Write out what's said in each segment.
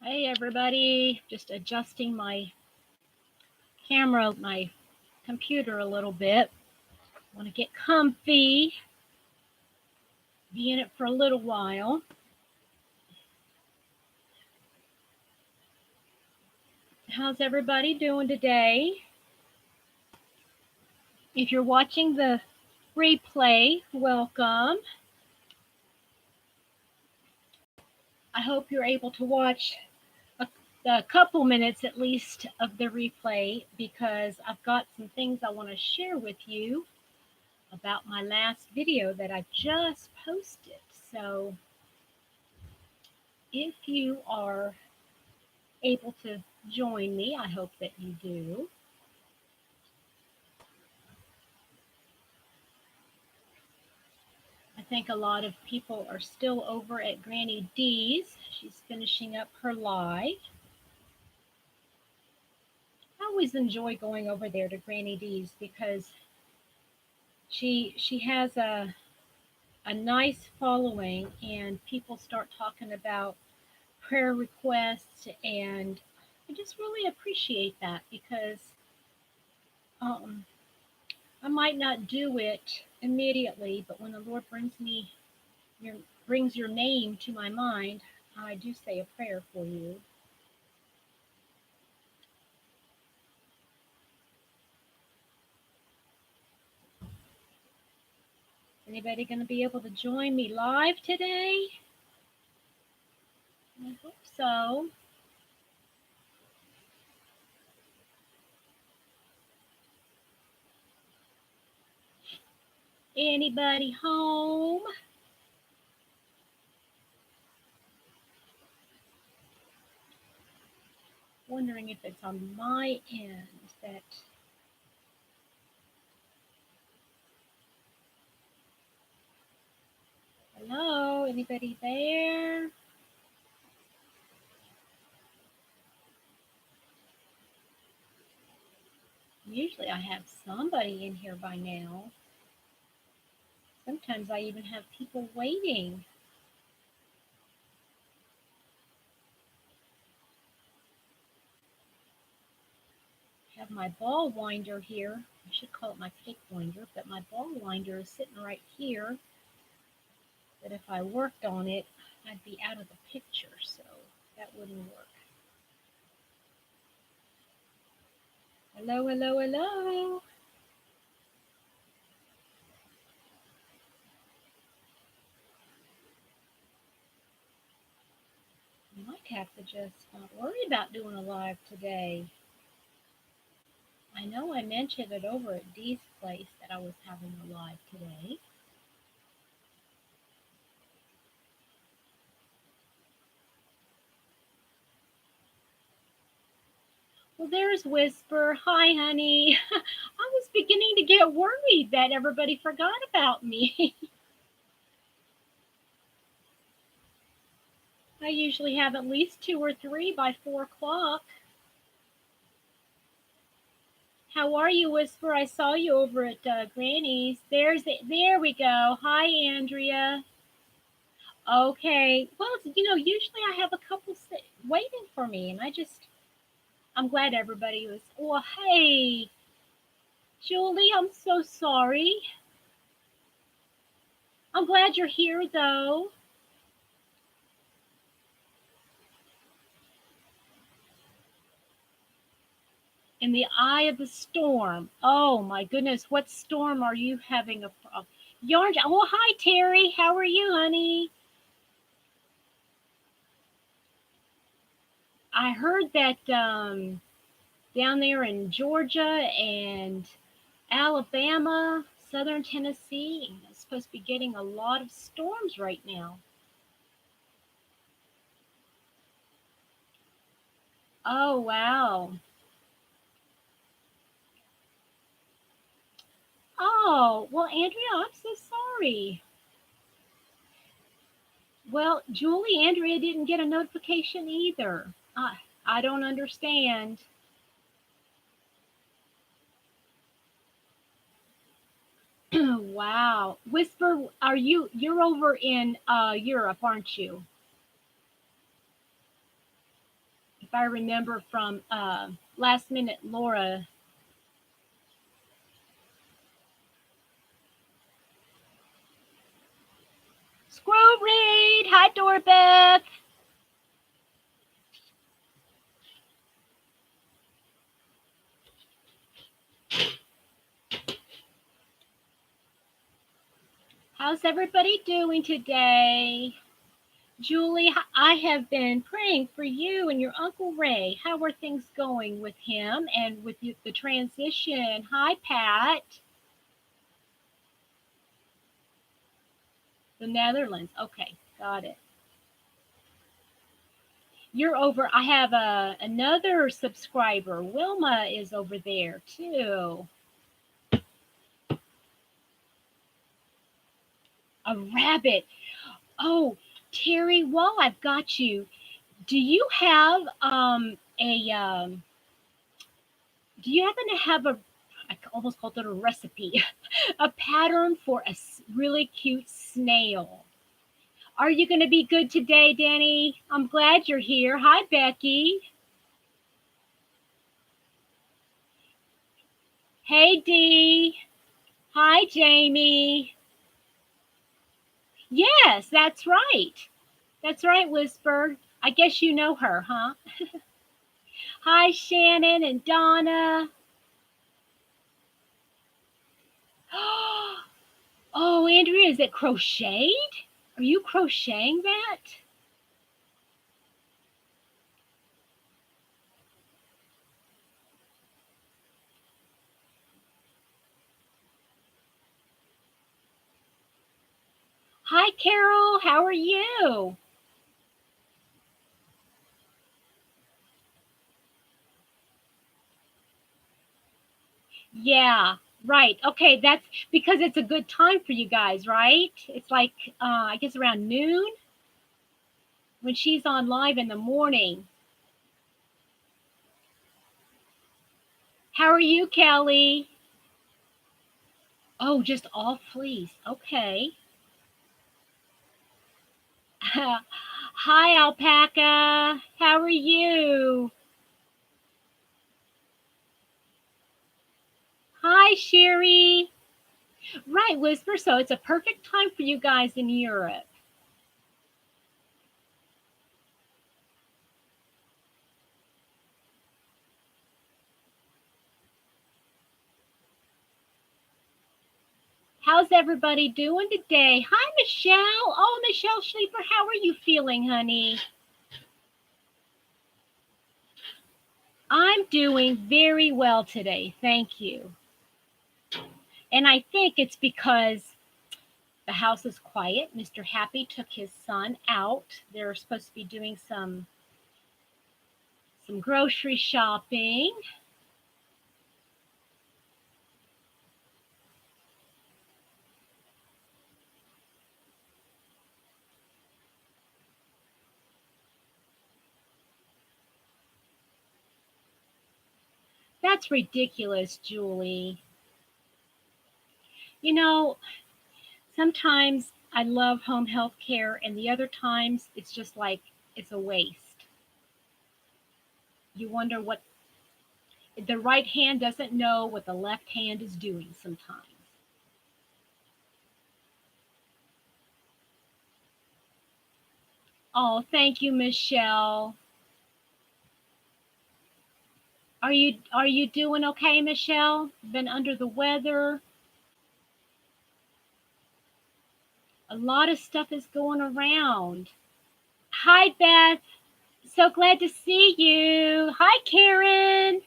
Hey everybody, just adjusting my camera, my computer a little bit. Want to get comfy, be in it for a little while. How's everybody doing today? If you're watching the replay, welcome. I hope you're able to watch a couple minutes at least of the replay because I've got some things I want to share with you about my last video that I just posted. So if you are able to join me, I hope that you do. I think a lot of people are still over at Granny D's. She's finishing up her live. I always enjoy going over there to Granny D's because she has a nice following and people start talking about prayer requests, and I just really appreciate that because um, I might not do it immediately, but when the Lord your brings your name to my mind, I do say a prayer for you. Anybody going to be able to join me live today? I hope so. Anybody home? Wondering if it's on my end that. Hello, anybody there? Usually I have somebody in here by now. Sometimes I even have people waiting. I have my ball winder here. I should call it my cake winder, but my ball winder is sitting right here. That if I worked on it, I'd be out of the picture, so that wouldn't work. Hello, hello, hello. I might have to just not worry about doing a live today. I know I mentioned it over at Dee's place that I was having a live today. Well, there's Whisper. Hi, honey. I was beginning to get worried that everybody forgot about me. I usually have at least 2 or 3 by 4 o'clock. How are you, Whisper? I saw you over at Granny's. There we go. Hi, Andrea. Okay. Well, usually I have a couple waiting for me, and I'm glad everybody was. Well, hey, Julie, I'm so sorry. I'm glad you're here, though. In the eye of the storm. Oh my goodness, what storm are you having yarn? Oh, hi Terry. How are you, honey? I heard that down there in Georgia and Alabama, southern Tennessee, it's supposed to be getting a lot of storms right now. Oh wow. Oh, well, Andrea, I'm so sorry. Well, Julie, Andrea didn't get a notification either. I don't understand. Wow. Whisper, you're over in Europe, aren't you? if I remember from last minute Laura. Squirrel Reed, hi Dorbeth. How's everybody doing today? Julie, I have been praying for you and your Uncle Ray. How are things going with him and with the transition? Hi, Pat. The Netherlands. Okay, got it. You're over. I have another subscriber. Wilma is over there too. A rabbit. Oh, Terry, while I've got you, do you have a do you happen to have a, I almost called it a recipe, a pattern for a really cute snail? Are you going to be good today, Danny? I'm glad you're here. Hi, Becky. Hey, Dee. Hi, Jamie. Yes, that's right. That's right, Whisper. I guess you know her, huh? Hi, Shannon and Donna. Oh, Andrea, is it crocheted? Are you crocheting that? Hi, Carol. How are you? Yeah, right. Okay, that's because it's a good time for you guys, right? It's like, I guess around noon when she's on live in the morning. How are you, Kelly? Oh, just all fleece. Okay. Hi, Alpaca. How are you? Hi, Sherry. Right, Whisper. So it's a perfect time for you guys in Europe. How's everybody doing today? Hi, Michelle. Oh, Michelle Sleeper, how are you feeling, honey? I'm doing very well today. Thank you. And I think it's because the house is quiet. Mr. Happy took his son out. They're supposed to be doing some grocery shopping. That's ridiculous, Julie. You know, sometimes I love home health care, and the other times it's just like it's a waste. You wonder what the right hand doesn't know what the left hand is doing sometimes. Oh, thank you, Michelle. Are you doing okay, Michelle? Been under the weather? A lot of stuff is going around. Hi, Beth. So glad to see you. Hi, Karen.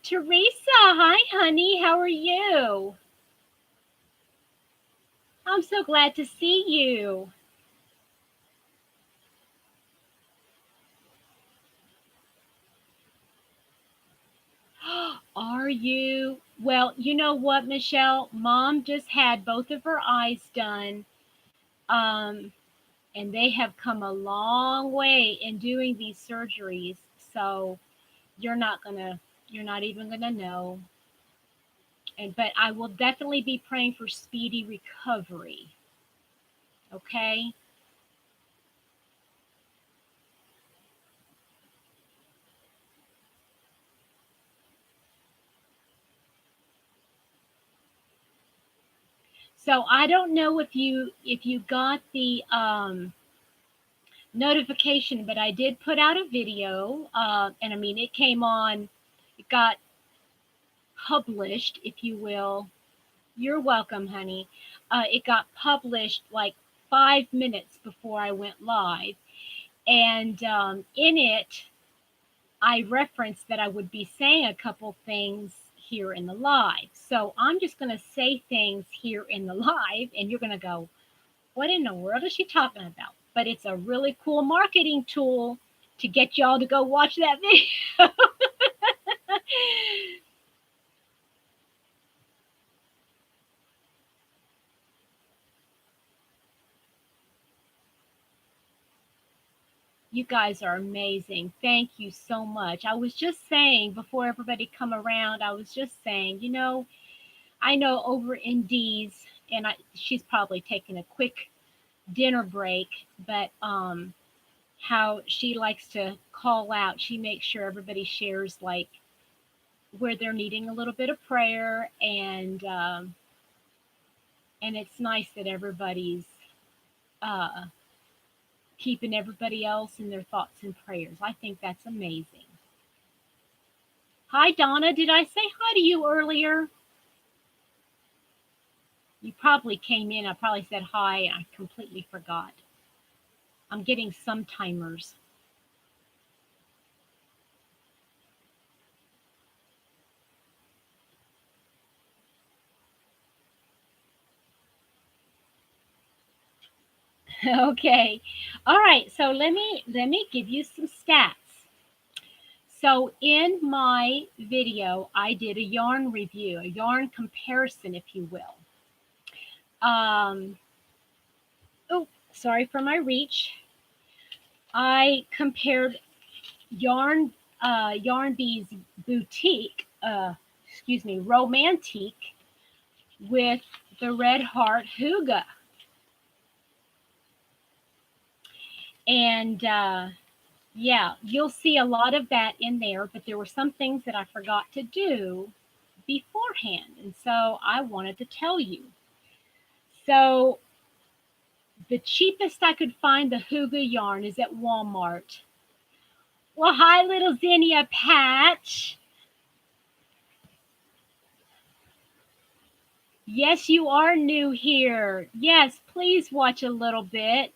Teresa, hi, honey. How are you? I'm so glad to see you. Are you? Well, you know what, Michelle? Mom just had both of her eyes done. Um, and they have come a long way in doing these surgeries. So you're not gonna, you're not even gonna know. But I will definitely be praying for speedy recovery. Okay. So I don't know if you got the notification, but I did put out a video, and I mean it came on, it got published, if you will. You're welcome, honey. It got published like 5 minutes before I went live, and in it, I referenced that I would be saying a couple things here in the live. So I'm just going to say things here in the live, and you're going to go, what in the world is she talking about? But it's a really cool marketing tool to get y'all to go watch that video. You guys are amazing. Thank you so much. I was just saying before everybody come around, I was just saying, I know over in Dee's, and she's probably taking a quick dinner break, but how she likes to call out, she makes sure everybody shares like where they're needing a little bit of prayer, and it's nice that everybody's uh, keeping everybody else in their thoughts and prayers. I think that's amazing. Hi, Donna. Did I say hi to you earlier? You probably came in. I probably said hi and I completely forgot. I'm getting some timers. Okay. All right. So let me give you some stats. So in my video, I did a yarn review, a yarn comparison, if you will. Oh, sorry for my reach. I compared Yarn Bee's boutique, Romantique, with the Red Heart Huga. And yeah, you'll see a lot of that in there, but there were some things that I forgot to do beforehand. And so I wanted to tell you. So the cheapest I could find the Huga yarn is at Walmart. Well, hi, little Zinnia Patch. Yes, you are new here. Yes, please watch a little bit.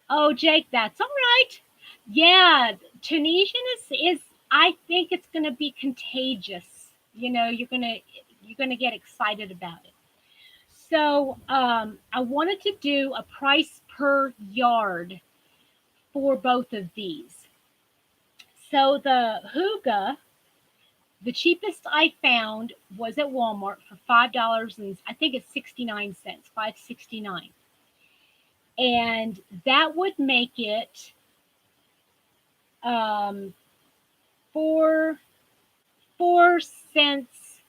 Oh, Jake, that's all right. Yeah, Tunisian is I think it's going to be contagious. You're going to get excited about it. So, I wanted to do a price per yard for both of these. So the Huga, the cheapest I found was at Walmart for $5, and I think it's 69 cents, 5.69, and that would make it um, four 4 cents,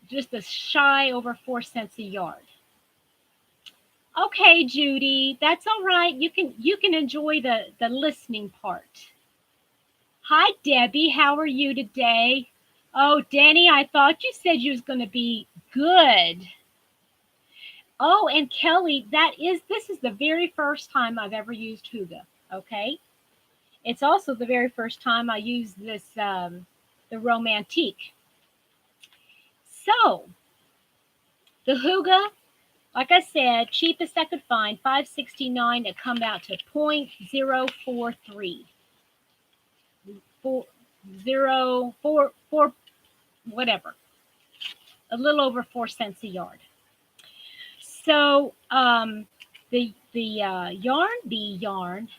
just a shy over 4 cents a yard. Okay, Judy, that's all right. You can enjoy the listening part. Hi, Debbie. How are you today? Oh, Danny, I thought you said you was going to be good. Oh, and Kelly, this is the very first time I've ever used Huga. Okay, it's also the very first time I used this the Romantique. So the Huga, like I said, cheapest I could find, 5.69. It come out to 0.043, 0.04, whatever, a little over 4 cents a yard. So the Yarn Bee yarn.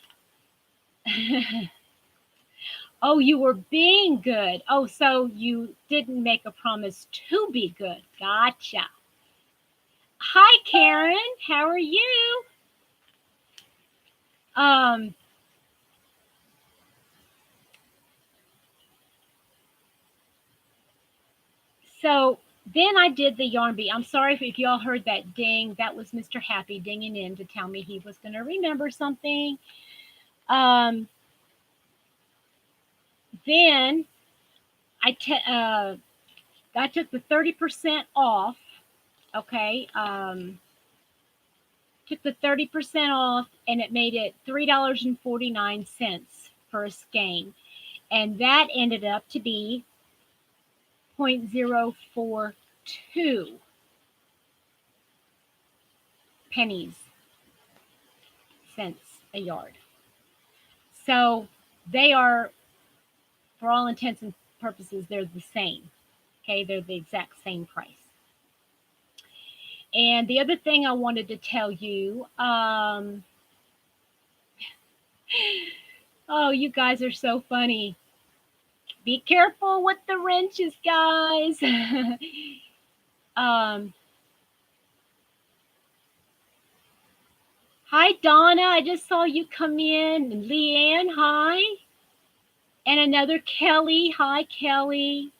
Oh, you were being good. Oh, so you didn't make a promise to be good. Gotcha. Hi, Karen. How are you? Um, so Then I did the yarn bee. I'm sorry if y'all heard that ding. That was Mr. Happy dinging in to tell me he was going to remember something. Um, then I took the 30% off. Okay. Took the 30% off and it made it $3.49 for a skein. And that ended up to be 0.042 pennies, cents a yard. So they are, for all intents and purposes, they're the same. Okay, they're the exact same price. And the other thing I wanted to tell you, oh, you guys are so funny. Be careful with the wrenches, guys. um, Hi, Donna. I just saw you come in. And Leanne, hi. And another Kelly. Hi, Kelly.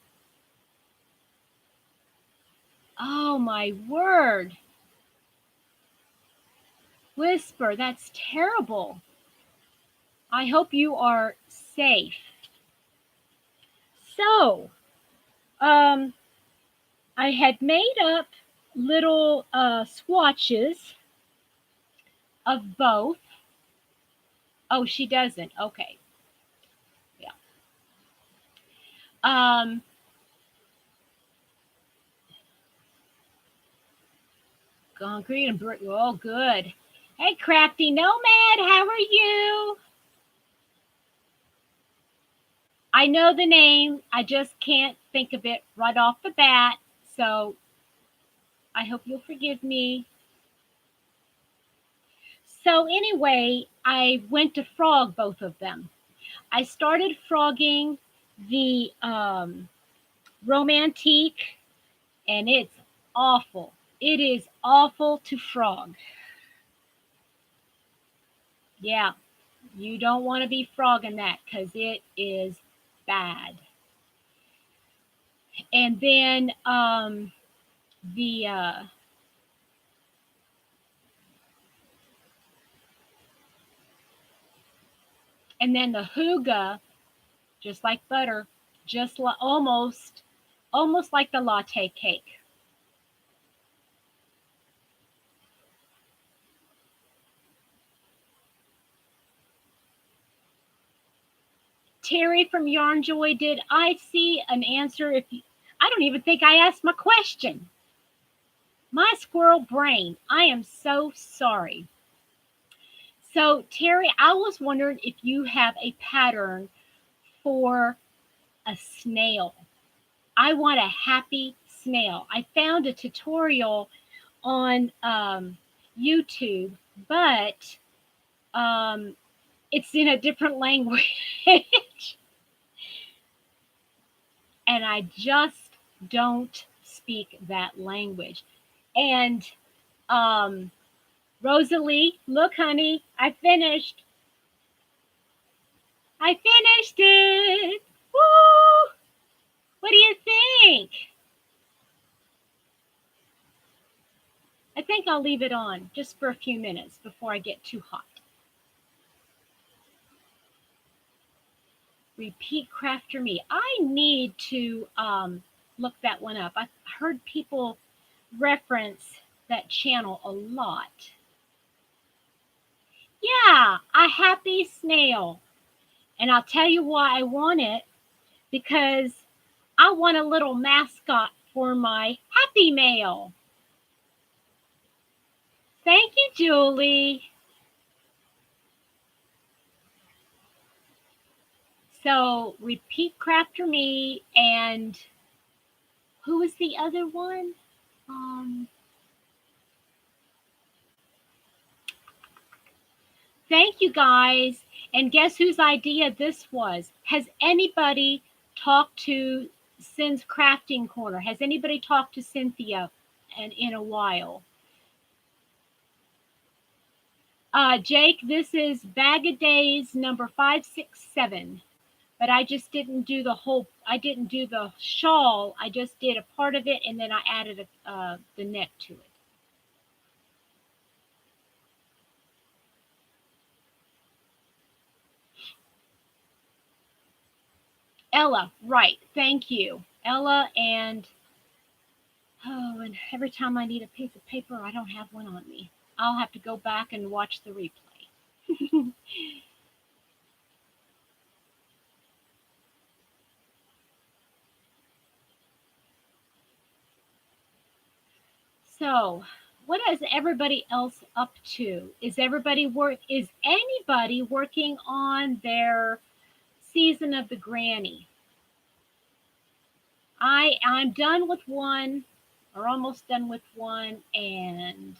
Oh, my word. Whisper, that's terrible. I hope you are safe. So, I had made up little swatches of both. Oh, she doesn't. Okay. Yeah. Um, Concrete and brick. Oh, good. Hey, Crafty Nomad, how are you? I know the name. I just can't think of it right off the bat. So I hope you'll forgive me. So anyway, I went to frog both of them. I started frogging the Romantique, and it's awful. It is awful to frog. Yeah, you don't want to be frogging that because it is bad. And then the and then the Huga, just like butter, just almost like the latte cake. Terry from Yarn Joy, did I see an answer? I don't even think I asked my question. My squirrel brain. I am so sorry. So Terry, I was wondering if you have a pattern for a snail. I want a happy snail. I found a tutorial on YouTube, but it's in a different language. And I just don't speak that language. And Rosalie, look, honey, I finished. I finished it. Woo! What do you think? I think I'll leave it on just for a few minutes before I get too hot. Repeat Crafter Me. I need to look that one up. I've heard people reference that channel a lot. Yeah, a happy snail. And I'll tell you why I want it, because I want a little mascot for my happy mail. Thank you, Julie. So Repeat Crafter Me, and who was the other one? Thank you, guys. And guess whose idea this was? Has anybody talked to Sin's Crafting Corner? Has anybody talked to Cynthia in a while? Jake, this is Bag of Days number 567. But I just didn't do the whole, I didn't do the shawl. I just did a part of it, and then I added the neck to it. Ella, right? Thank you, Ella. And oh, and every time I need a piece of paper, I don't have one on me. I'll have to go back and watch the replay. So, what is everybody else up to? Is anybody working on their season of the granny? I'm done with one, or almost done with one, and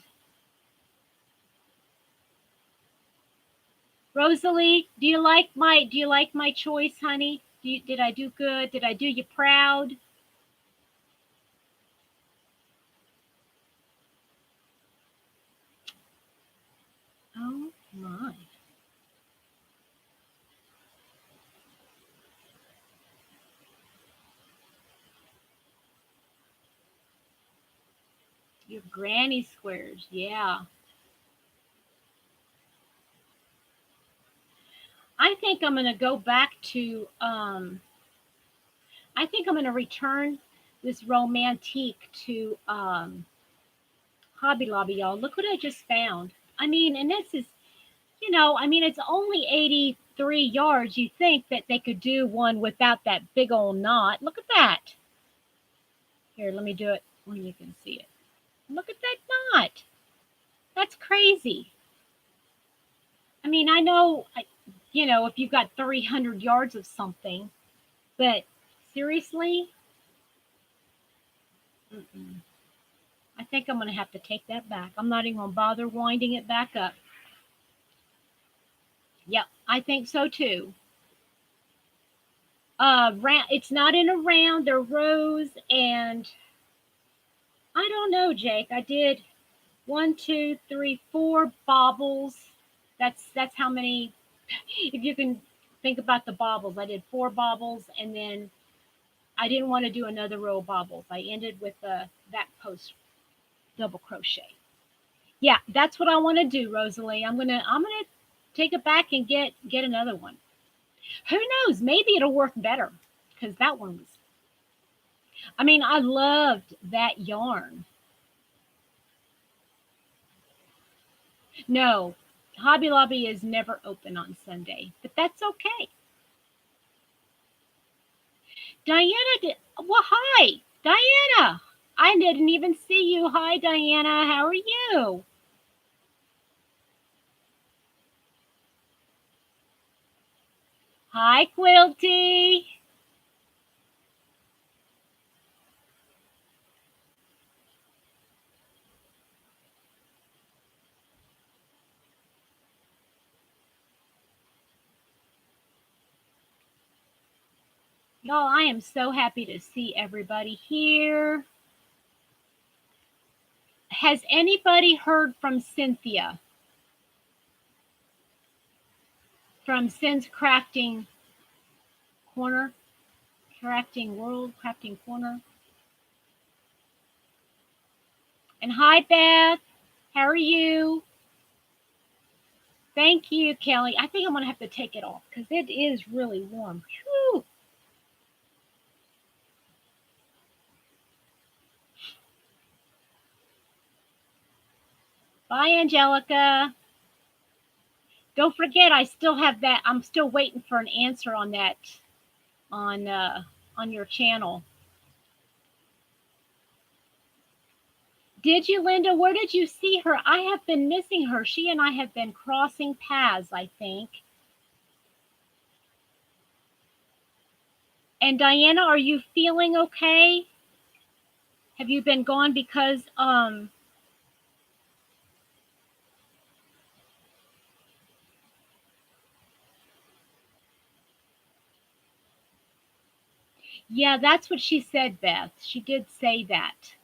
Rosalie, do you like my choice, honey? Did I do good? Did I do you proud? Oh my. Your granny squares, yeah. I think I'm gonna go back to I think I'm gonna return this romantique to Hobby Lobby, y'all. Look what I just found. I mean, and this is, I mean, it's only 83 yards. You think that they could do one without that big old knot. Look at that. Here, let me do it when you can see it. Look at that knot. That's crazy. I mean, I know, if you've got 300 yards of something, but seriously, mm-mm. I think I'm going to have to take that back. I'm not even going to bother winding it back up. Yep, I think so too. It's not in a round. They're rows, and I don't know, Jake. I did one, two, three, four bobbles. That's how many. If you can think about the bobbles, I did four bobbles, and then I didn't want to do another row of bobbles. I ended with the back post double crochet. Yeah, that's what I want to do, Rosalie. I'm gonna take it back and get another one. Who knows? Maybe it'll work better because that one was. I mean, I loved that yarn. No, Hobby Lobby is never open on Sunday, but that's okay. Diana did. Well, hi, Diana. I didn't even see you. Hi, Diana. How are you? Hi, Quilty. Y'all, I am so happy to see everybody here. Has anybody heard from Cynthia from Sin's Crafting Corner? Crafting World, Crafting Corner. And hi, Beth. How are you? Thank you, Kelly. I think I'm going to have to take it off because it is really warm. Whew. Bye, Angelica. Don't forget, I still have that. I'm still waiting for an answer on that on uh, on your channel. Did you, Linda? Where did you see her? I have been missing her. She and I have been crossing paths, I think. And Diana, are you feeling okay? Have you been gone because yeah, that's what she said, Beth. She did say that.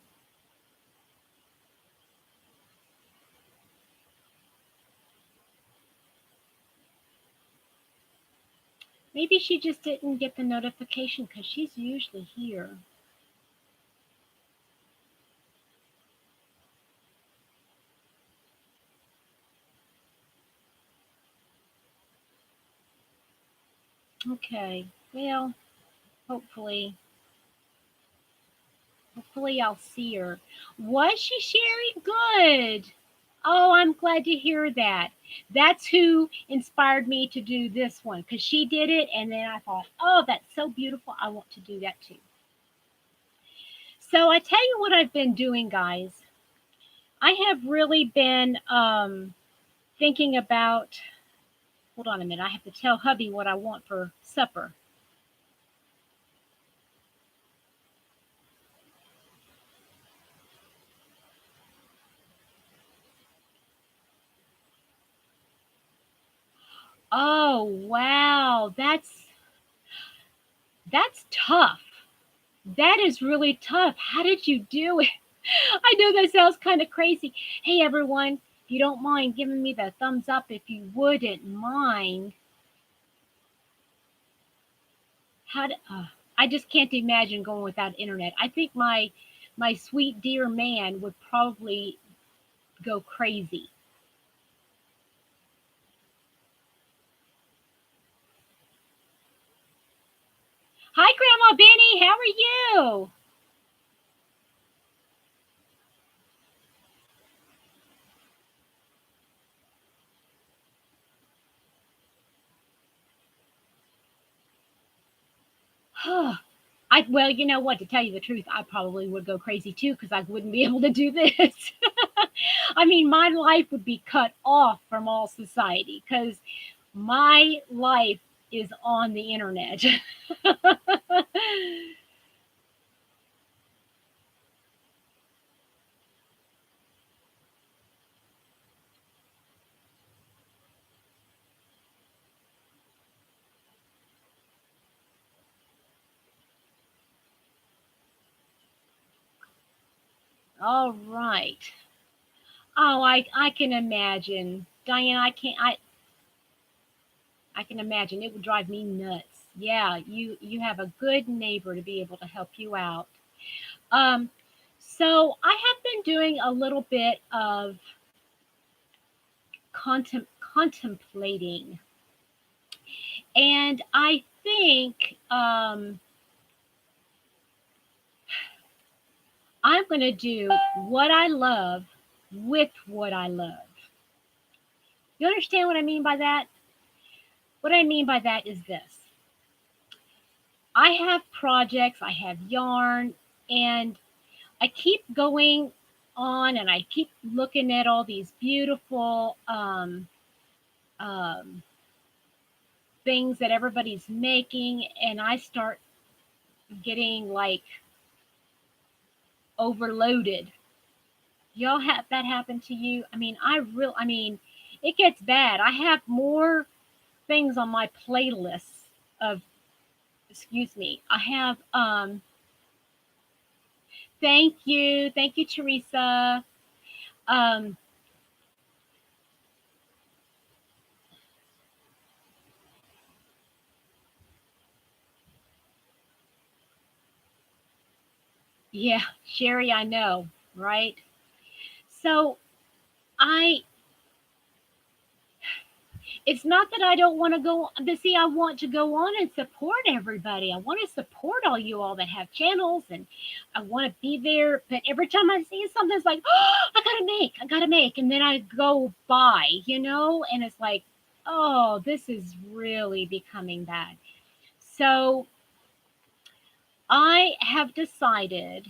Maybe she just didn't get the notification because she's usually here. Okay. Well, hopefully, hopefully I'll see her. Was she sharing? Good. Oh, I'm glad to hear that. That's who inspired me to do this one because she did it, and then I thought, oh, that's so beautiful. I want to do that too. So I tell you what I've been doing, guys. I have really been thinking about. Hold on a minute. I have to tell hubby what I want for supper. Oh wow, that's tough. That is really tough. How did you do it? I know that sounds kind of crazy. Hey everyone, if you don't mind giving me the thumbs up, if you wouldn't mind. How do, I just can't imagine going without internet. I think my sweet dear man would probably go crazy. Hi, Grandma Benny. How are you? I well, you know what? To tell you the truth, I probably would go crazy too because I wouldn't be able to do this. I mean, my life would be cut off from all society because my life is on the internet. All right. Oh, I can imagine, Diane. I can imagine it would drive me nuts. Yeah, you have a good neighbor to be able to help you out. Um, so I have been doing a little bit of contemplating, and I think I'm going to do what I love with what I love. You understand what I mean by that? What I mean by that is this: I have projects, I have yarn, and I keep going on and I keep looking at all these beautiful um, things that everybody's making, and I start getting like overloaded. Y'all have that happen to you? I mean, I mean, it gets bad. I have more things on my playlist of, excuse me. I have thank you, Teresa. Um, yeah, Sherry, I know, right? So I it's not that I don't want to go, but see, I want to go on and support everybody. I want to support all you all that have channels, and I want to be there. But every time I see something, it's like, oh, I gotta make, and then I go buy, and it's like, oh, this is really becoming bad. So I have decided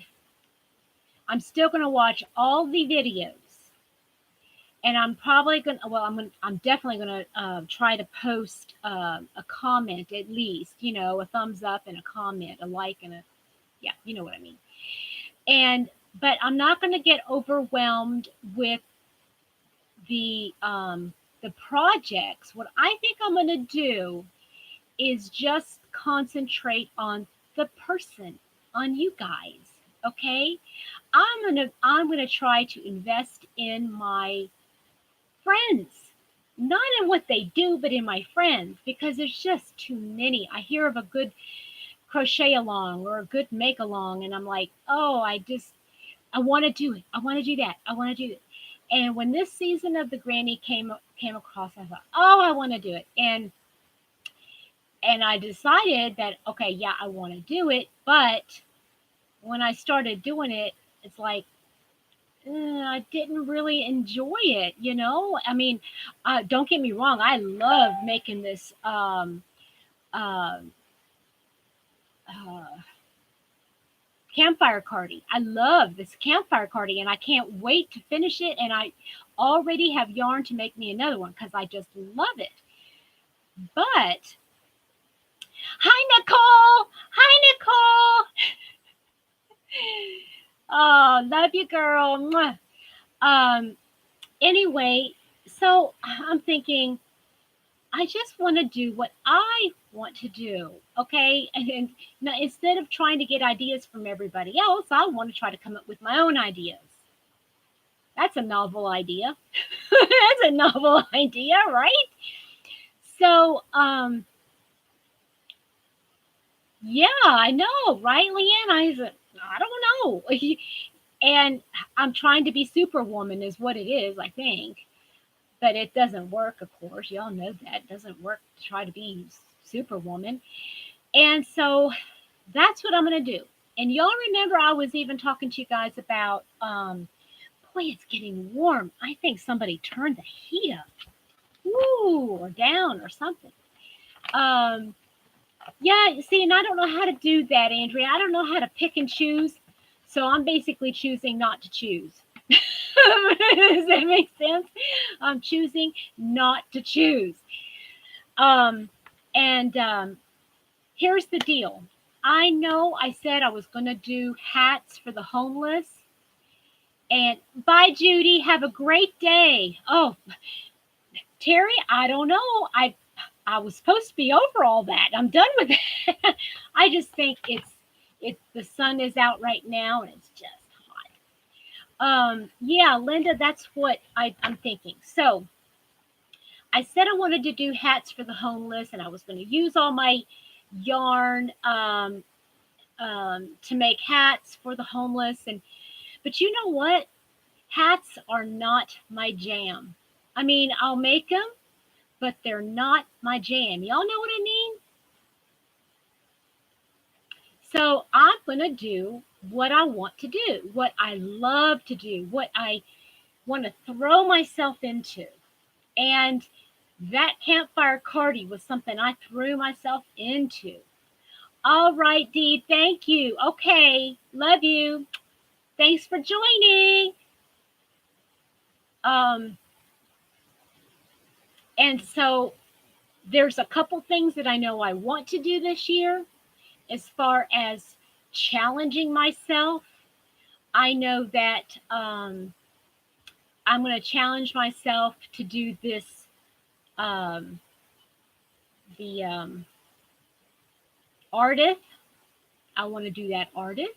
I'm still going to watch all the videos, and I'm probably going to, well, I'm definitely going to try to post a comment at least, a thumbs up and a comment, a like and a, yeah, you know what I mean. And, but I'm not going to get overwhelmed with the projects. What I think I'm going to do is just concentrate on the person, on you guys. Okay. I'm going to try to invest in my friends. not in what they do, but in my friends, because there's just too many. I hear of a good crochet along or a good make along, and I'm like, oh, I want to do it. I want to do that. I want to do it. And when this season of the Granny came across, I thought, oh, I want to do it. And I decided that okay, yeah, I want to do it. But when I started doing it, it's like I didn't really enjoy it. I mean, don't get me wrong. I love making this uh, uh, campfire cardi. I love this campfire cardi, and I can't wait to finish it. And I already have yarn to make me another one because I just love it. But hi, Nicole. Hi, Nicole. Oh, love you, girl. Mwah. Um. Anyway, so I'm thinking I just want to do what I want to do. Okay. And now, instead of trying to get ideas from everybody else, I want to try to come up with my own ideas. That's a novel idea. That's a novel idea, right? So, yeah, I know, right, Leanne? I don't know. And I'm trying to be superwoman, is what it is, I think. But it doesn't work, of course. Y'all know that. It doesn't work to try to be superwoman. And so that's what I'm going to do. And y'all remember I was even talking to you guys about, boy, it's getting warm. I think somebody turned the heat up. Woo, or down or something. Um, yeah, see, and I don't know how to do that, Andrea. I don't know how to pick and choose. So I'm basically choosing not to choose. Does that make sense? I'm choosing not to choose. Um, and here's the deal. I know I said I was going to do hats for the homeless. And bye, Judy. Have a great day. Oh, Terry, I don't know. I was supposed to be over all that. I'm done with it. I just think it's the sun is out right now and it's just hot. Yeah, Linda, that's what I'm thinking. So I said I wanted to do hats for the homeless, and I was going to use all my yarn to make hats for the homeless. And but you know what? Hats are not my jam. I mean, I'll make them, but they're not my jam. Y'all know what I mean? So I'm going to do what I want to do, what I love to do, what I want to throw myself into. And that campfire cardi was something I threw myself into. All right, Dee, thank you. Okay, love you. Thanks for joining. Um, and so there's a couple things that I know I want to do this year as far as challenging myself. I know that I'm going to challenge myself to do this, um, the artist. I want to do that artist.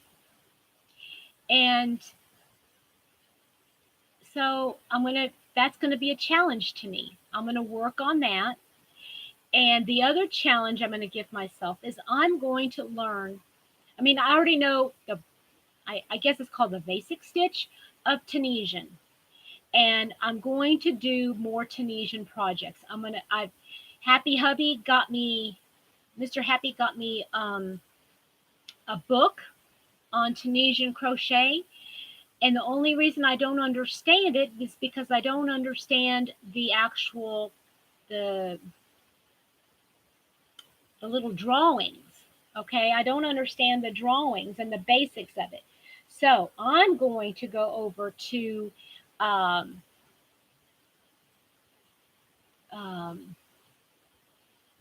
And so that's going to be a challenge to me. I'm going to work on that. And the other challenge I'm going to give myself is I'm going to learn. I mean, I already know I guess it's called the basic stitch of Tunisian. And I'm going to do more Tunisian projects. Happy Hubby got me, Mr. Happy got me a book on Tunisian crochet. And the only reason I don't understand it is because I don't understand the the little drawings. Okay, I don't understand the drawings and the basics of it. So I'm going to go over to um, um,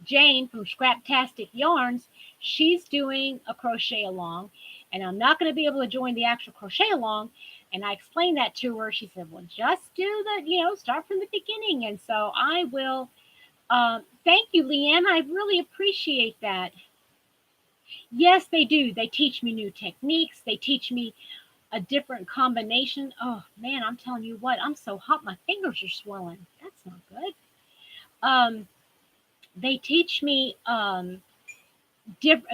Jane from Scraptastic Yarns. She's doing a crochet along, and I'm not going to be able to join the actual crochet along. And I explained that to her. She said, "Well, just do start from the beginning." And so I will. Thank you, Leanne. I really appreciate that. Yes, they do. They teach me new techniques. They teach me a different combination. Oh man, I'm telling you what, I'm so hot, my fingers are swelling. That's not good. Um, they teach me a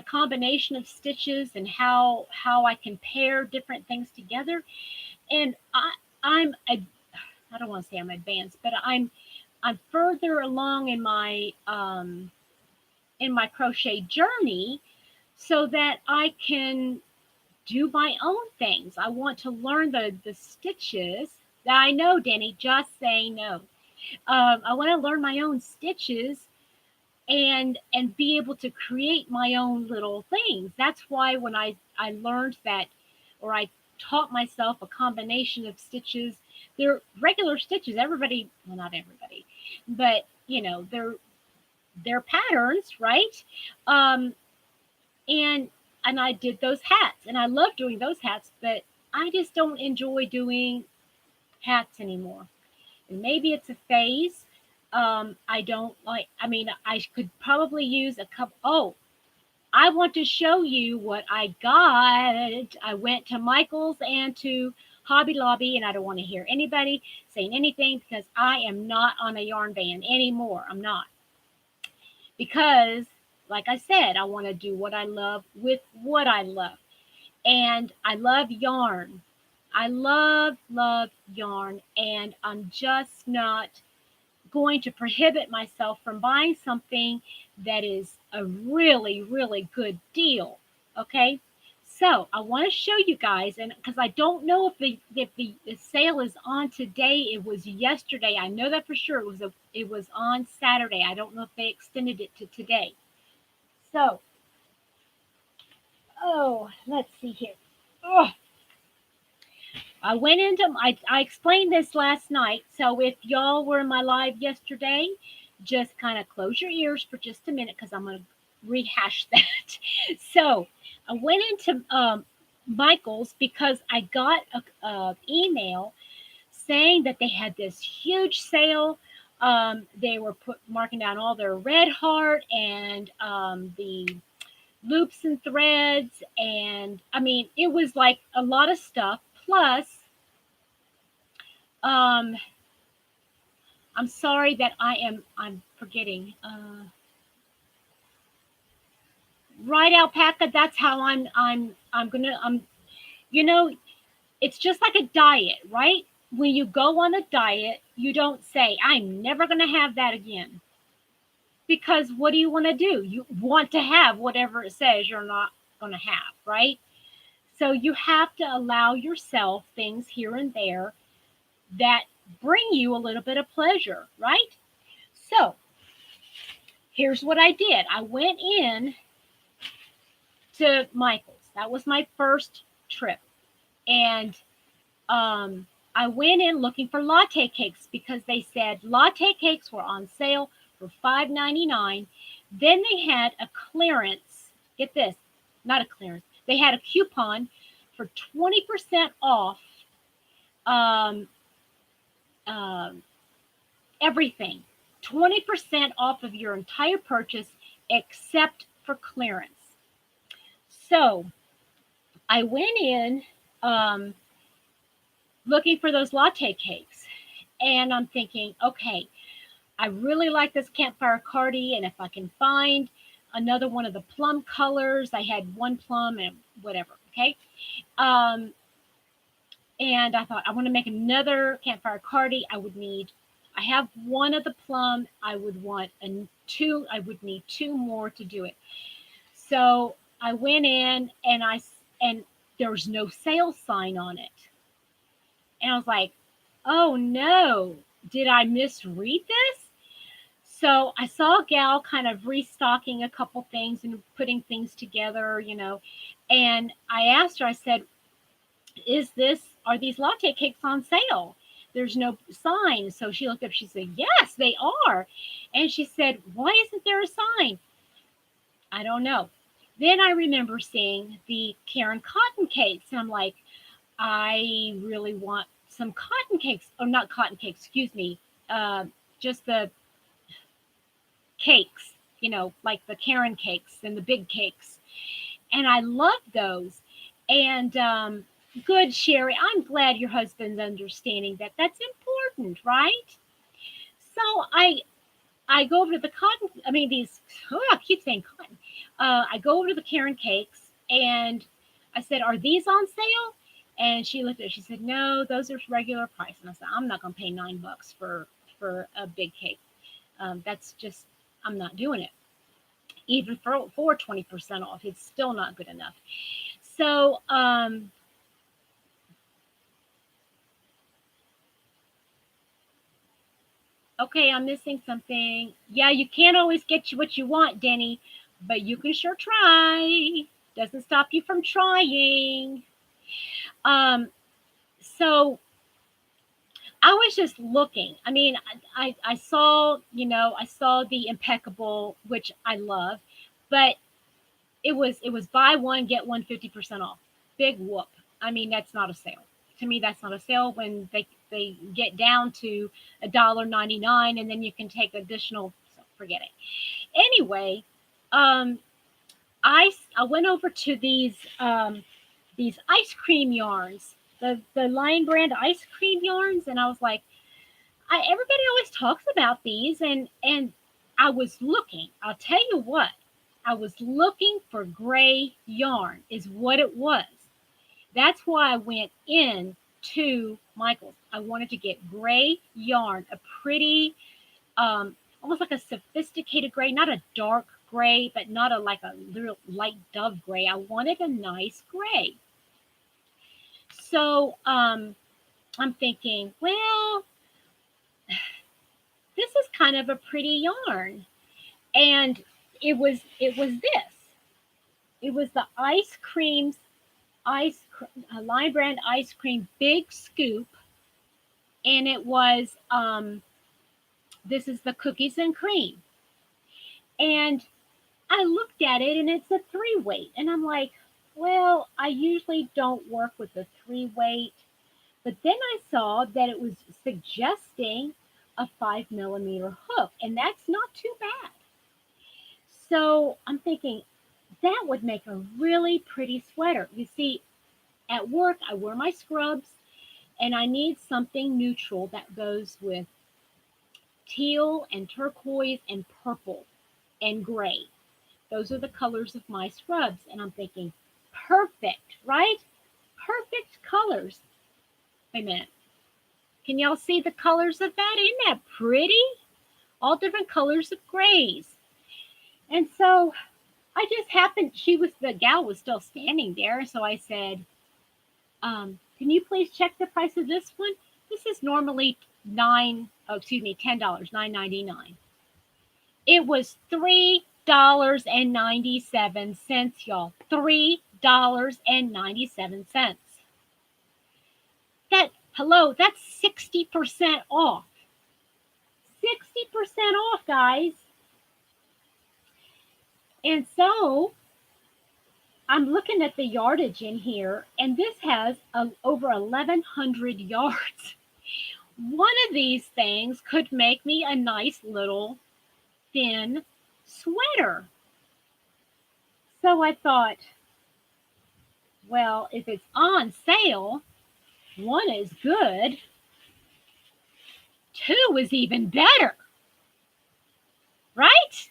combination of stitches and how I can pair different things together. And I don't want to say I'm advanced, but I'm further along in my crochet journey so that I can do my own things. I want to learn the stitches that I know, Danny, just say no. I want to learn my own stitches and be able to create my own little things. That's why when I learned that, or I taught myself a combination of stitches, they're regular stitches. Everybody, well, not everybody, but they're patterns, right? Um, and and I did those hats, and I love doing those hats, but I just don't enjoy doing hats anymore. And maybe it's a phase. I don't like. I mean, I could probably use a couple. Oh, I want to show you what I got. I went to Michael's and to Hobby Lobby, and I don't want to hear anybody saying anything because I am not on a yarn van anymore. I'm not because, like I said, I want to do what I love with what I love. And I love yarn. I love yarn. And I'm just not going to prohibit myself from buying something that is a really good deal. Okay. So I want to show you guys, and because I don't know if the sale is on today, it was yesterday. I know that for sure. It was on Saturday. I don't know if they extended it to today. So let's see here. Oh, I explained this last night. So if y'all were in my live yesterday, just kind of close your ears for just a minute because I'm going to rehash that. So I went into Michael's because I got a email saying that they had this huge sale. They were marking down all their red heart and the loops and threads, and I mean it was like a lot of stuff. Plus, um, I'm sorry that I'm forgetting. Right, alpaca. That's how I'm gonna you know it's just like a diet, right? When you go on a diet, you don't say I'm never gonna have that again, because what do you want to do? You want to have whatever it says you're not gonna have, right? So you have to allow yourself things here and there that bring you a little bit of pleasure, right? So here's what I did. I went in to Michael's. That was my first trip. And um, I went in looking for latte cakes because they said latte cakes were on sale for $5.99. Then they had a clearance. Get this, not a clearance. They had a coupon for 20% off um, um, everything. 20% off of your entire purchase except for clearance. So I went in um, looking for those latte cakes. And I'm thinking, okay, I really like this campfire cardi. And if I can find another one of the plum colors, I had one plum and whatever. Okay. Um, and I thought, I want to make another campfire cardi. I have one of the plum. I would need two more to do it. So I went in and there was no sale sign on it. And I was like, oh no, did I misread this? So I saw a gal kind of restocking a couple things and putting things together, and I asked her, I said, are these latte cakes on sale? There's no sign. So she looked up, she said, yes, they are. And she said, why isn't there a sign? I don't know. Then I remember seeing the Karen cotton cakes, and I'm like, I really want some cotton cakes, or not cotton cakes, excuse me, just the cakes, like the Karen cakes and the big cakes. And I love those. And good, Sherry. I'm glad your husband's understanding that that's important, right? So I go over to the cotton. I mean, these. Oh, I keep saying cotton. I go over to the Karen Cakes, and I said, "Are these on sale?" And she looked at it. She said, "No, those are regular price." And I said, "I'm not going to pay $9 for a big cake. That's just I'm not doing it. Even for 20% off, it's still not good enough." So okay, I'm missing something. Yeah, you can't always get you what you want, Denny, but you can sure try. Doesn't stop you from trying. Um, so I was just looking. I mean, I saw, I saw the impeccable, which I love, but it was buy one get one 50% off. Big whoop. I mean, that's not a sale. To me, that's not a sale when they get down to $1.99 and then you can take additional. So forget it. Anyway, um, I went over to these ice cream yarns, the Lion Brand ice cream yarns, and I was like, everybody always talks about these, and I was looking. I'll tell you what, I was looking for gray yarn, is what it was. That's why I went in to Michael's. I wanted to get gray yarn, a pretty, almost like a sophisticated gray, not a dark gray, but not a like a little light dove gray. I wanted a nice gray. So I'm thinking, well, this is kind of a pretty yarn, and it was this. It was the ice creams Lion Brand ice cream big scoop, and it was this is the cookies and cream, and I looked at it and it's a 3 weight, and I'm like, well, I usually don't work with the 3 weight, but then I saw that it was suggesting a 5 millimeter hook, and that's not too bad. So I'm thinking that would make a really pretty sweater. You see, at work, I wear my scrubs, and I need something neutral that goes with teal and turquoise and purple and gray. Those are the colors of my scrubs. And I'm thinking, perfect, right? Perfect colors. Wait a minute. Can y'all see the colors of that? Isn't that pretty? All different colors of grays. And so I just happened, the gal was still standing there. So I said, can you please check the price of this one? This is normally $10, $9.99. It was $3.97, y'all. $3.97. That's 60% off. 60% off, guys. And so I'm looking at the yardage in here, and this has over 1,100 yards. One of these things could make me a nice little thin sweater. So I thought, well, if it's on sale, one is good, two is even better, right?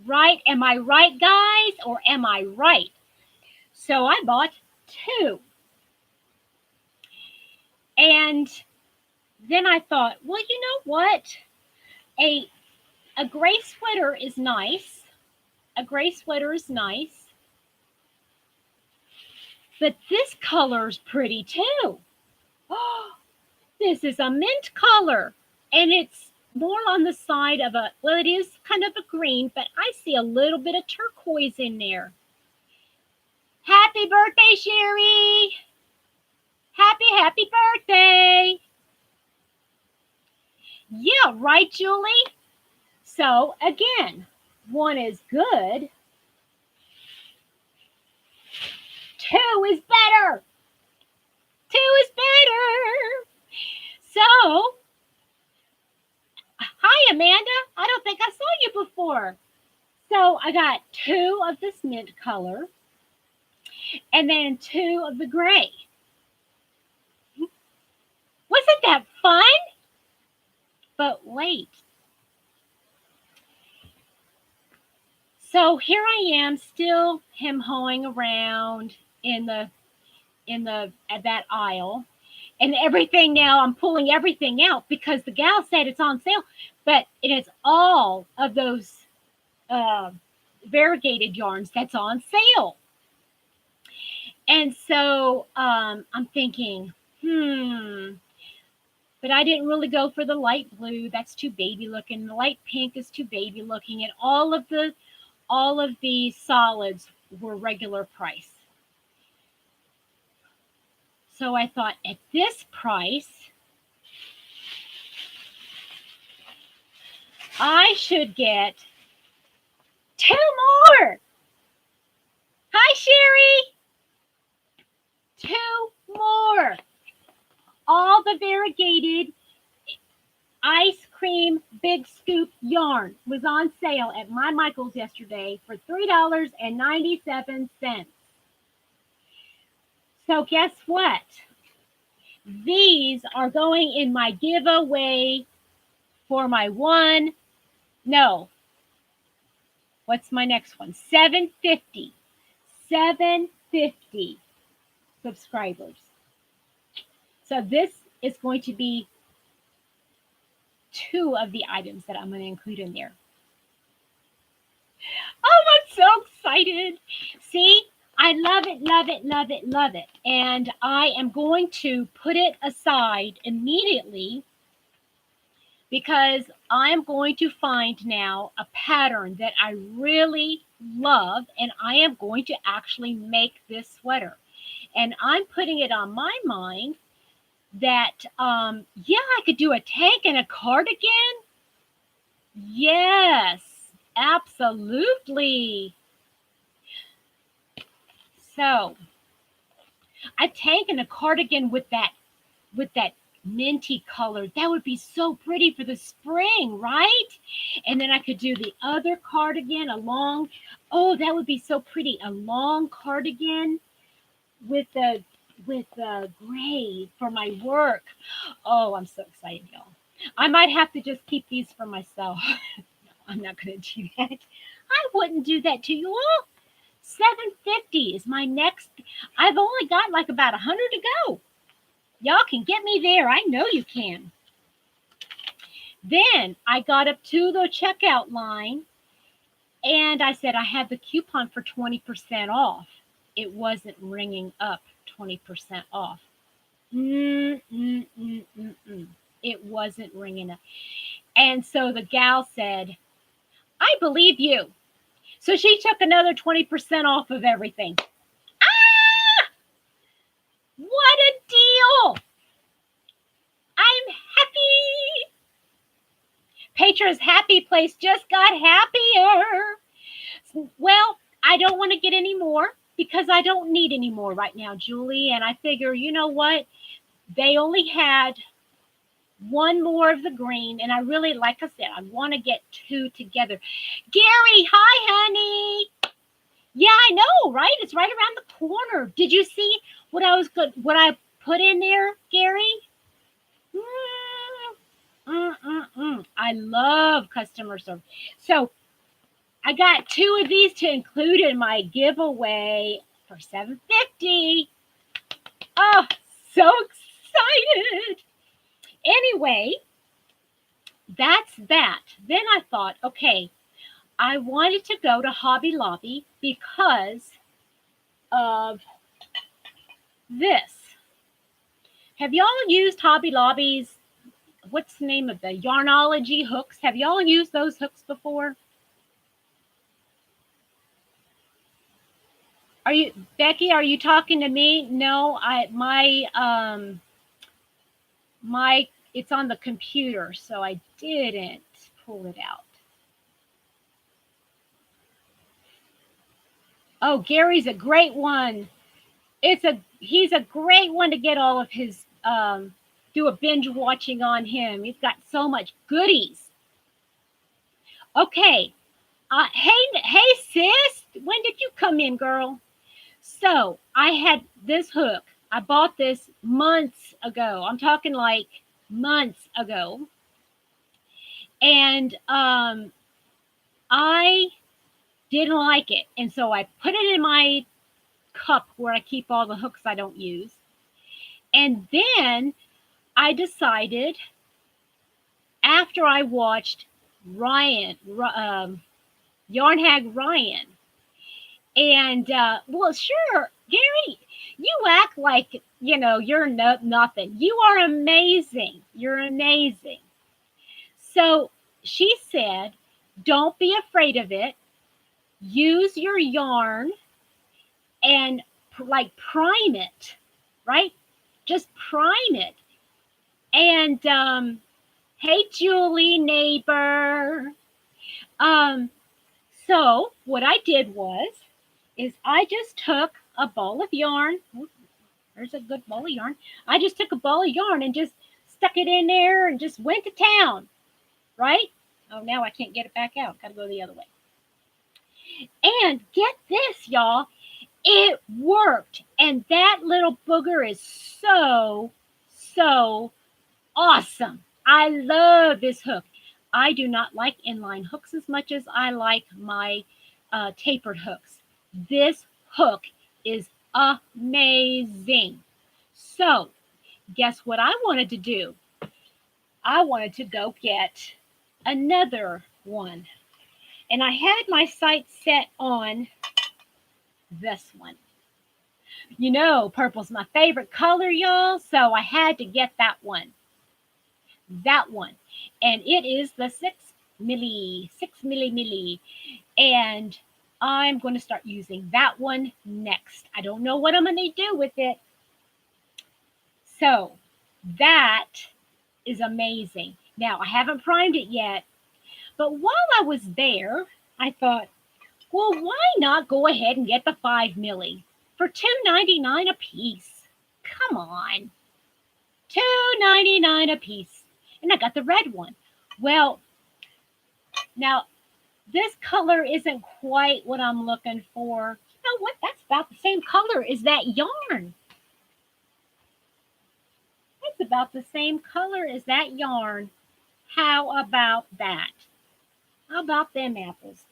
Right? Am I right, guys? Or am I right? So I bought two. And then I thought, well, you know what? A a gray sweater is nice. A gray sweater is nice. But this color's pretty too. Oh, this is a mint color. And it's more on the side of well, it is kind of a green, but I see a little bit of turquoise in there. Happy birthday, Sherry! Happy birthday! Yeah, right, Julie? So, again, one is good, two is better. Two is better. So, hi, Amanda. I don't think I saw you before. So, I got two of this mint color and then two of the gray. Wasn't that fun? But wait, here I am, still hem-hoeing around in at that aisle, and everything. Now I'm pulling everything out because the gal said it's on sale, but it is all of those uh, variegated yarns that's on sale. And so I'm thinking, but I didn't really go for the light blue. That's too baby looking. The light pink is too baby looking, and all of the solids were regular price. So I thought, at this price, I should get 2 more. Hi, Sherry. 2 more. All the variegated ice cream big scoop yarn was on sale at my Michael's yesterday for $3.97. So guess what? These are going in my giveaway for my what's my next one? 750 subscribers. So this is going to be 2 of the items that I'm going to include in there. Oh, I'm so excited. See, I love it, love it, love it, love it. And I am going to put it aside immediately because I'm going to find now a pattern that I really love, and I am going to actually make this sweater. And I'm putting it on my mind that, I could do a tank and a cardigan. Yes, absolutely. So a tank and a cardigan with that minty color, that would be so pretty for the spring, right? And then I could do the other cardigan, that would be so pretty, a long cardigan with the gray for my work. Oh, I'm so excited, y'all. I might have to just keep these for myself. No, I'm not going to do that. I wouldn't do that to you all. 750 is my next. I've only got like about 100 to go. Y'all can get me there. I know you can. Then I got up to the checkout line and I said I had the coupon for 20% off. It wasn't ringing up 20% off. It wasn't ringing up. And so the gal said, I believe you. So she took another 20% off of everything. What a deal! I'm happy. Petra's happy place just got happier. Well, I don't want to get any more because I don't need any more right now, Julie. And I figure, you know what? They only had 1 more of the green. And I really, like I said, I want to get 2 together. Gary, hi, honey. Yeah, I know, right? It's right around the corner. Did you see what I put in there, Gary? I love customer service. So I got 2 of these to include in my giveaway for $750. Oh, so excited. Anyway, that's that. Then I thought, okay, I wanted to go to Hobby Lobby because of this. Have y'all used Hobby Lobby's, what's the name of the Yarnology hooks? Have y'all used those hooks before? Are you, Becky, are you talking to me? No, it's on the computer, so I didn't pull it out. Oh, Gary's a great one. He's a great one to get all of his do a binge watching on him. He's got so much goodies. Okay. Hey sis, when did you come in, girl? So I had this hook. I bought this months ago. I'm talking like months ago. And I Didn't like it. And so I put it in my cup where I keep all the hooks I don't use. And then I decided after I watched Ryan, Yarn Hag Ryan, and well, sure, Gary, you act like you're nothing. You are amazing. You're amazing. So she said, don't be afraid of it. Use your yarn and like prime it, right? Just prime it. And hey, Julie, neighbor. Um, so what I did is I just took a ball of yarn. There's a good ball of yarn. I just took a ball of yarn and just stuck it in there and just went to town, right? Oh, now I can't get it back out. Got to go the other way. And get this, y'all. It worked. And that little booger is so awesome. I love this hook. I do not like inline hooks as much as I like my tapered hooks. This hook is amazing. So, guess what I wanted to do? I wanted to go get another one. And I had my sights set on this one. Purple's my favorite color, y'all, so I had to get that one. That one. And it is the 6 milli. And I'm going to start using that one next. I don't know what I'm going to do with it. So that is amazing. Now, I haven't primed it yet, but while I was there, I thought, well, why not go ahead and get the 5 milli for $2.99 a piece? Come on. $2.99 a piece. And I got the red one. Well, now this color isn't quite what I'm looking for. You know what? That's about the same color as that yarn. That's about the same color as that yarn. How about that? How about them apples?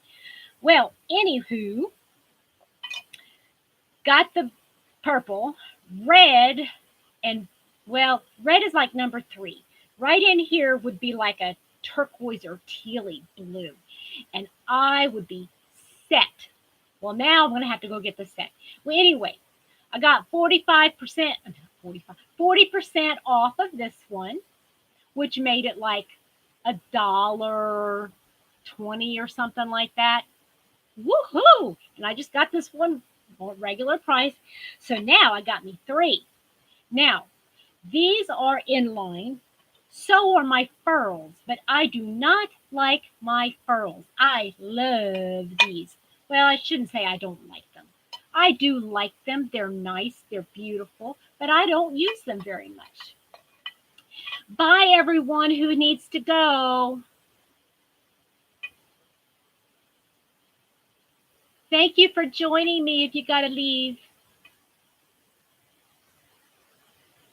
Well, anywho, got the purple, red, and well, red is like number 3. Right in here would be like a turquoise or tealy blue. And I would be set. Well, now I'm going to have to go get the set. Well, anyway, I got 40% off of this one, which made it like $1.20 or something like that. Woohoo! And I just got this one regular price. So now I got me 3. Now, these are inline. So are my furls, but I do not like my furls. I love these. Well, I shouldn't say I don't like them. I do like them. They're nice. They're beautiful, but I don't use them very much. Bye, everyone who needs to go. Thank you for joining me if you got to leave.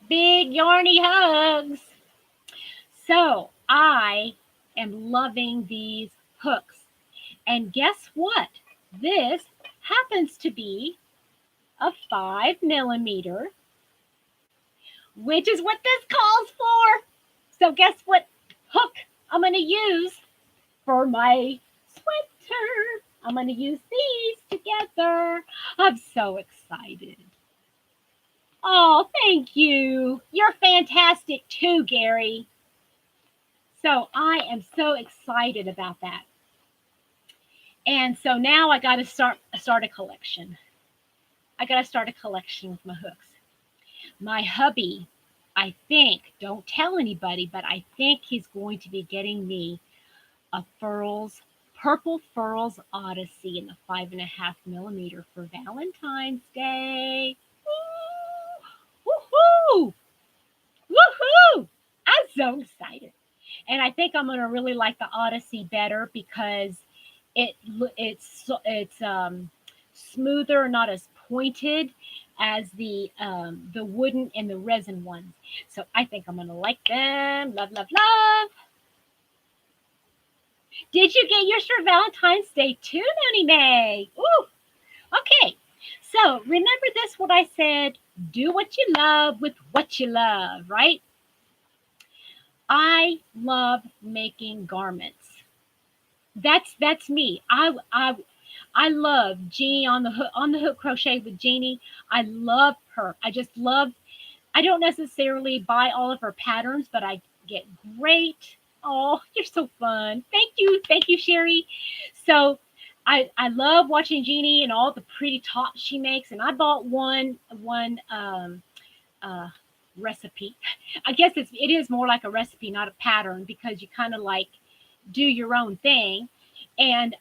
Big yarny hugs. So I am loving these hooks. And guess what? This happens to be a 5 millimeter, which is what this calls for. So guess what hook I'm going to use for my sweater? I'm going to use these together. I'm so excited. Oh, thank you. You're fantastic too, Gary. So I am so excited about that. And so now I got to start a collection. I got to start a collection with my hooks. My hubby, I think, don't tell anybody, but I think he's going to be getting me a Purple Furls Odyssey in the 5.5 millimeter for Valentine's Day. Woohoo! Woohoo! I'm so excited. And I think I'm going to really like the Odyssey better because it's smoother, not as pointed as the wooden and the resin ones. So I think I'm going to like them. Love, love, love. Did you get yours for Valentine's Day too, Noni May? Ooh, okay. So remember this what I said, do what you love with what you love, right? I love making garments. That's me. I love Jeannie on the hook crochet with Jeannie. I love her. I just love. I don't necessarily buy all of her patterns, but I get great. Oh, you're so fun. Thank you, Sherry. So I love watching Jeannie and all the pretty tops she makes, and I bought one uh, recipe. I guess it is more like a recipe, not a pattern, because you kind of like do your own thing. And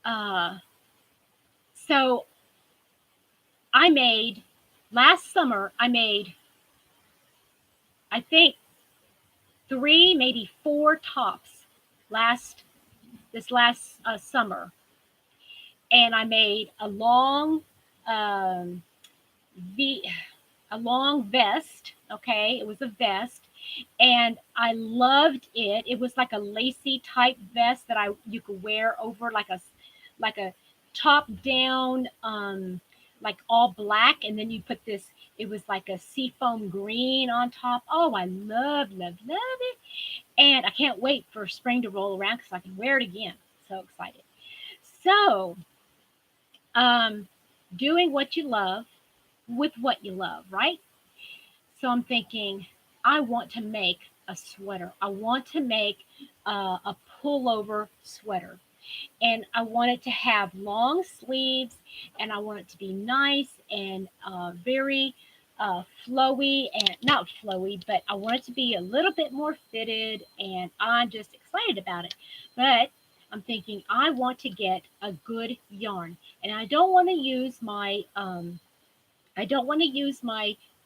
uh, so I made last summer. I made I think three, maybe four tops last this last summer, and I made um, v a long vest. Okay, it was a vest, and I loved it. It was like a lacy type vest that I you could wear over like a top down like all black, and then you put this. It was like a seafoam green on top. Oh, I love it, and I can't wait for spring to roll around because I can wear it again. So excited. So, um, doing what you love with what you love, right? So I'm thinking, I want to make a sweater. I want to make a pullover sweater. And I want it to have long sleeves, and I want it to be nice and very flowy, and not flowy, but I want it to be a little bit more fitted, and I'm just excited about it. But I'm thinking I want to get a good yarn, and I don't want to use my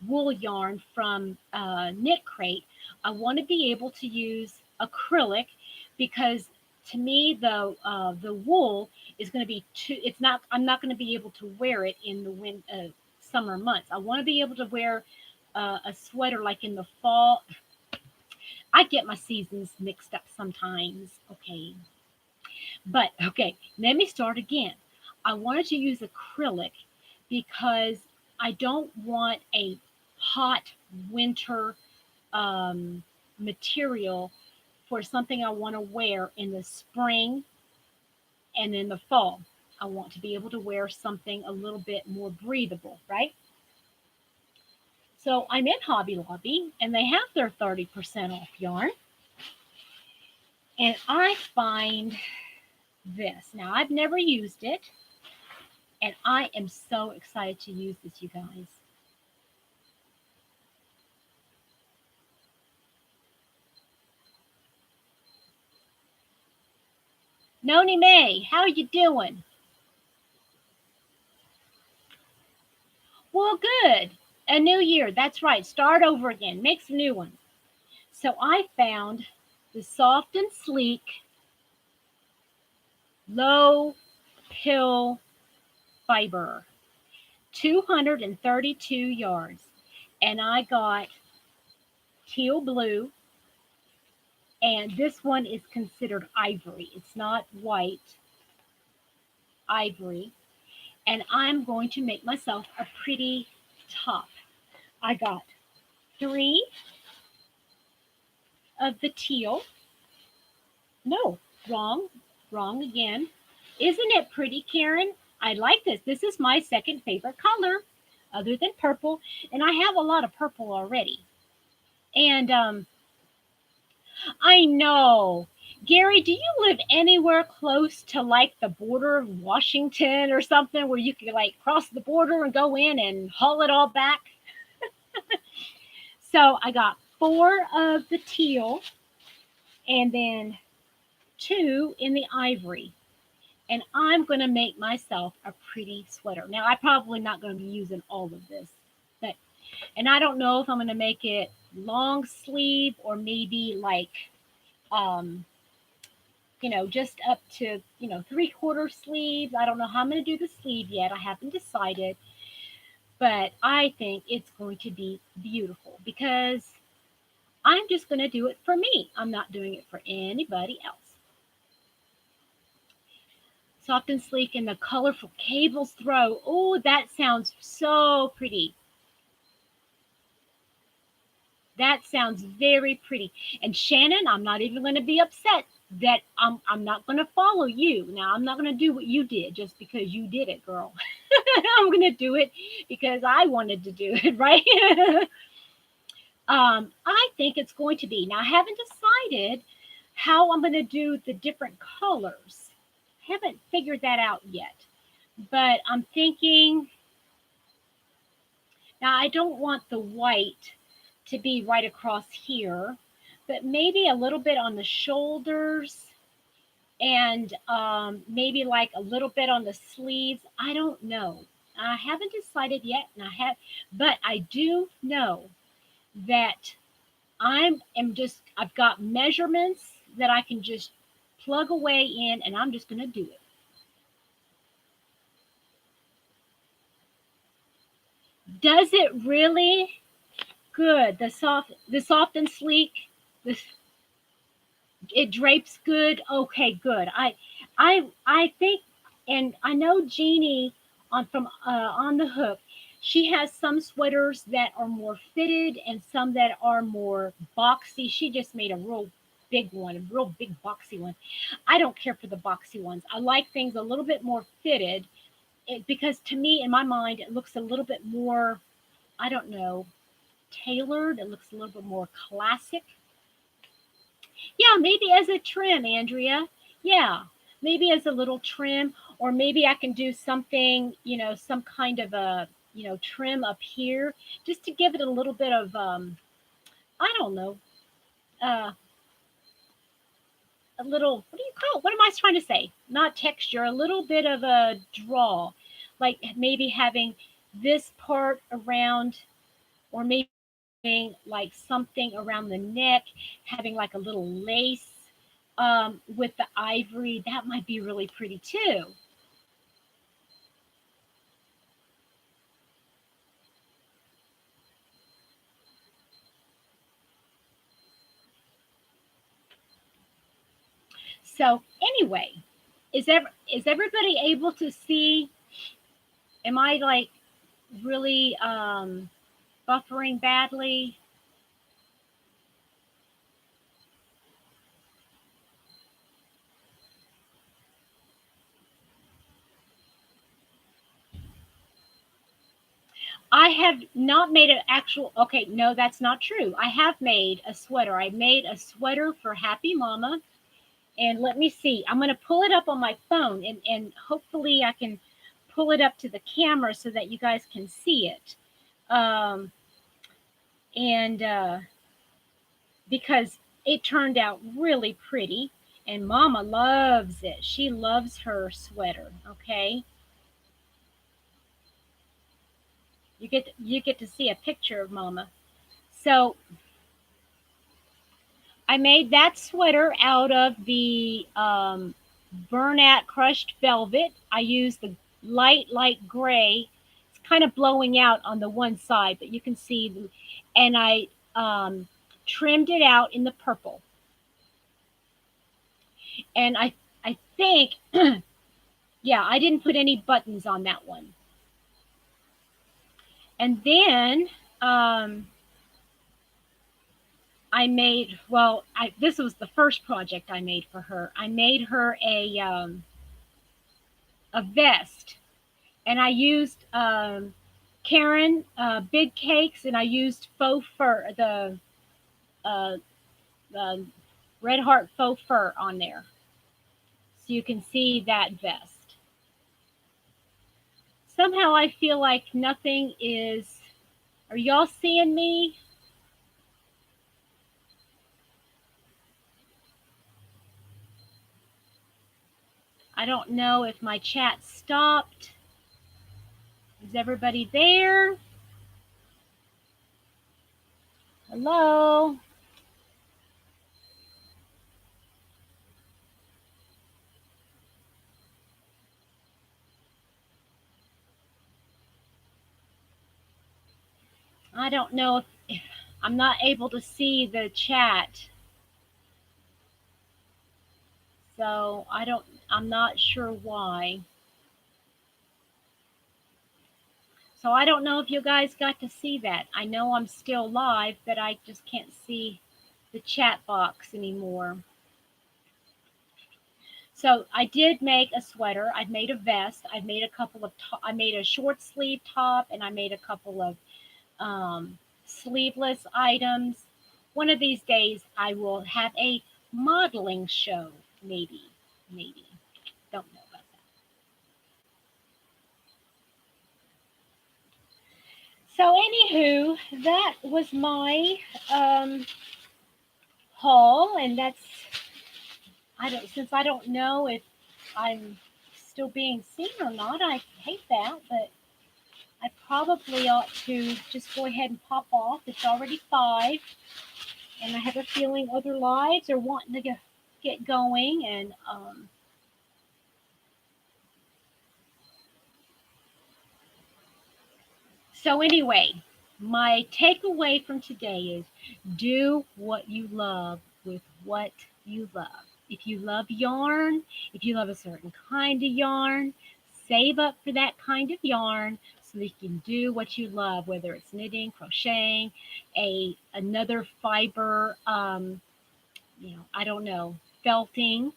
wool yarn from Knit Crate. I want to be able to use acrylic because to me the wool is going to be too. It's not. I'm not going to be able to wear it in the summer months. I want to be able to wear a sweater like in the fall. I get my seasons mixed up sometimes. Okay, but okay, let me start again. I wanted to use acrylic because I don't want a hot winter um, material for something I want to wear in the spring and in the fall. I want to be able to wear something a little bit more breathable, right? So I'm in Hobby Lobby and they have their 30% off yarn. And I find this. Now, I've never used it, and I am so excited to use this, you guys. Noni May, how you doing? Well, good. A new year. That's right. Start over again. Make some new ones. So I found the soft and sleek low pill fiber, 232 yards. And I got teal blue, and this one is considered ivory. It's not white, ivory. And I'm going to make myself a pretty top. I got three of the teal. No, wrong, wrong again. Isn't it pretty, Karen? I like this. This is my second favorite color, other than purple, and I have a lot of purple already. And I know, Gary, do you live anywhere close to like the border of Washington or something where you could like cross the border and go in and haul it all back? So I got four of the teal and then two in the ivory. And I'm going to make myself a pretty sweater. Now, I'm probably not going to be using all of this, but and I don't know if I'm going to make it long sleeve or maybe like, um, just up to 3/4 sleeves. I don't know how I'm going to do the sleeve yet. I haven't decided, but I think it's going to be beautiful because I'm just going to do it for me. I'm not doing it for anybody else. Soft and sleek and the colorful cables throw. Oh, that sounds so pretty. That sounds very pretty. And Shannon, I'm not even going to be upset that I'm not going to follow you. Now, I'm not going to do what you did just because you did it, girl. I'm going to do it because I wanted to do it, right? I think it's going to be. Now, I haven't decided how I'm going to do the different colors. Haven't figured that out yet. But I'm thinking, now I don't want the white to be right across here, but maybe a little bit on the shoulders and maybe like a little bit on the sleeves. I don't know. I haven't decided yet, but I do know that I've got measurements that I can just plug away in, and I'm just going to do it. Does it really? Good. The soft and sleek. This it drapes good. Okay, good. I think, and I know Jeannie on the hook. She has some sweaters that are more fitted and some that are more boxy. She just made a real big one, a real big boxy one. I don't care for the boxy ones. I like things a little bit more fitted because to me, in my mind, it looks a little bit more, I don't know, tailored. It looks a little bit more classic. Yeah, maybe as a trim, Andrea. Yeah, maybe as a little trim, or maybe I can do something, some kind of a, trim up here just to give it a little bit of, I don't know, uh, a little, what do you call it? What am I trying to say? Not texture, a little bit of a draw, like maybe having this part around, or maybe like something around the neck, having like a little lace with the ivory. That might be really pretty too. So anyway, is everybody able to see? Am I like really buffering badly? I have not made an actual. Okay, no, that's not true. I have made a sweater. I made a sweater for Happy Mama. And let me see. I'm going to pull it up on my phone, and hopefully I can pull it up to the camera so that you guys can see it. Um, and Because it turned out really pretty, and Mama loves it. She loves her sweater. Okay, you get to see a picture of Mama. So I made that sweater out of the Bernat crushed velvet. I used the light gray. It's kind of blowing out on the one side, but you can see them. And I trimmed it out in the purple. And I think, yeah, I didn't put any buttons on that one. And then I made, well, this was the first project I made for her. I made her a vest, and I used Karen big cakes, and I used faux fur, uh, the Red Heart faux fur on there, so you can see that vest. Somehow I feel like nothing is. Are y'all seeing me? I don't know if my chat stopped. Is everybody there? Hello? I don't know if I'm not able to see the chat. So I'm not sure why. So I don't know if you guys got to see that. I know I'm still live, but I just can't see the chat box anymore. So I did make a sweater. I've made a vest. I've made a couple of. I made a short sleeve top, and I made a couple of sleeveless items. One of these days, I will have a modeling show. Maybe. Don't know about that. So, anywho, that was my haul, and that's I don't since I don't know if I'm still being seen or not. I hate that, but I probably ought to just go ahead and pop off. It's already 5, and I have a feeling other lives are wanting to get going. And so, anyway, my takeaway from today is do what you love with what you love. If you love yarn, if you love a certain kind of yarn, save up for that kind of yarn so that you can do what you love, whether it's knitting, crocheting, another fiber, I don't know, felting,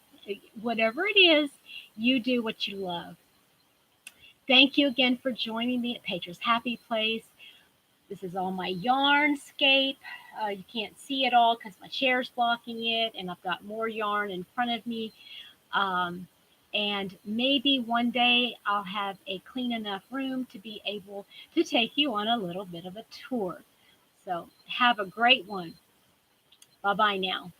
whatever it is, you do what you love. Thank you again for joining me at Patra's Happy Place. This is all my yarnscape. You can't see it all because my chair's blocking it, and I've got more yarn in front of me. Um, and maybe one day I'll have a clean enough room to be able to take you on a little bit of a tour. So have a great one. Bye bye now.